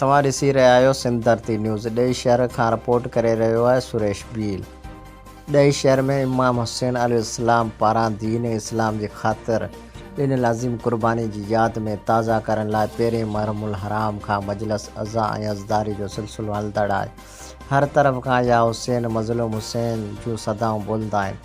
तव्हां ॾिसी रहिया आहियो सिंध धरती न्यूज़। ॾही शहर खां रिपोर्ट करे रहियो आहे सुरेश भील। ॾही शहर में इमाम हुसैन अलैहिस्सलाम पारां दीन इस्लाम जी ख़ातिर ॾिनल लाज़िम क़ुर्बानी जी यादि में ताज़ा करण लाइ पहिरें मुहर्रमुल हराम खां मजलिस अज़ा ऐं अज़दारी जो सिलसिलो हलंदड़ आहे। हर तरफ़ खां या हुसैन मज़लूम हुसैन जूं सदाऊं बुलंद आहिनि।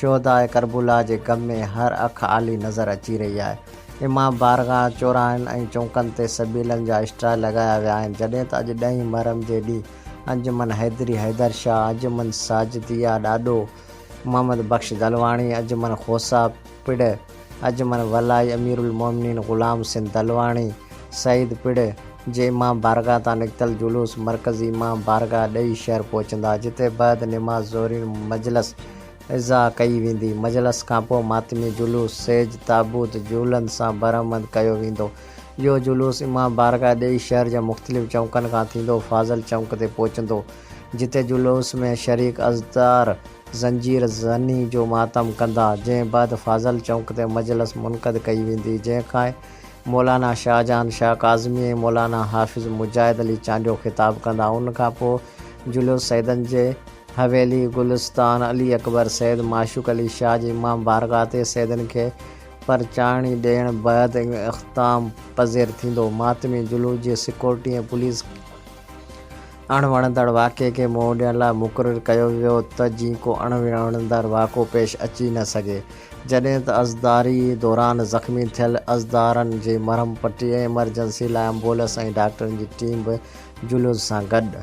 शुहदा करबला जे ग़म में हर अखि आली नज़र अची रही आहे। इमाम बारगाह चौराहनि ऐं चौंकनि ते सबीलनि जा स्टॉल लॻाया विया आहिनि। जॾहिं त अॼु 10 मुहर्रम जे ॾींहुं अंजुमन हैदरी हैदर शाह, अंजुमन साजिदिया ॾाॾो मोहम्मद बख्श दलवाणी, अंजुमन खोसा पिड़, अंजुमन वलाई अमीरुल मोमिनीन ग़ुलाम सिंह दलवाणी, सईद पिड़ जे इमाम बारगाह तां निकितल जुलूस मरकज़ी इमाम बारगाह ॾही शहर पहुचंदा, जिते बैद निमाज़ ज़ोहरी मजलिस इज़ा कई वेंदी। मजलिस खां पोइ मातमी जुलूस सेज ताबूत जूलनि सां बरामद कयो वेंदो। इहो जुलूस इमाम बारगाह ॾही शहर जे मुख़्तलिफ़ चौकनि खां थींदो फाज़ल चौक ते पहुचंदो, जिते जुलूस में शरीक अज़दार ज़ंजीर ज़नी जो मातम कंदा। जंहिं बाद फाज़ल चौक ते मजलिस मुनक़द कई वेंदी, जंहिंखां मौलाना शाहजहान शाह काज़मी ऐं मौलाना हाफ़िज़ मुजाहिद अली चांडियो ख़िताब कंदा। उन खां पोइ जुलूस सैदन जे हवेली गुलिस्तान अली अकबर सैद माशूक़ अली शाह जी इमाम बारगाह ते सैदन खे परचाणी ॾियण बैदि इख़्तिताम पज़ीर थींदो। मातमी जुलूस जी सिक्योरिटी ऐं पुलिस अणवणंदड़ वाक़े खे मुंहुं ॾियण लाइ मुक़ररु कयो वियो त जीअं को अणवणंदड़ वाक़ो पेश अची न सघे। जॾहिं त अज़दारी दौरान ज़ख़्मी थियल अज़दारनि जी मरहम पटी ऐं एमरजेंसी लाइ एम्बुलेंस ऐं डॉक्टरनि जी टीम बि जुलूस सां गॾु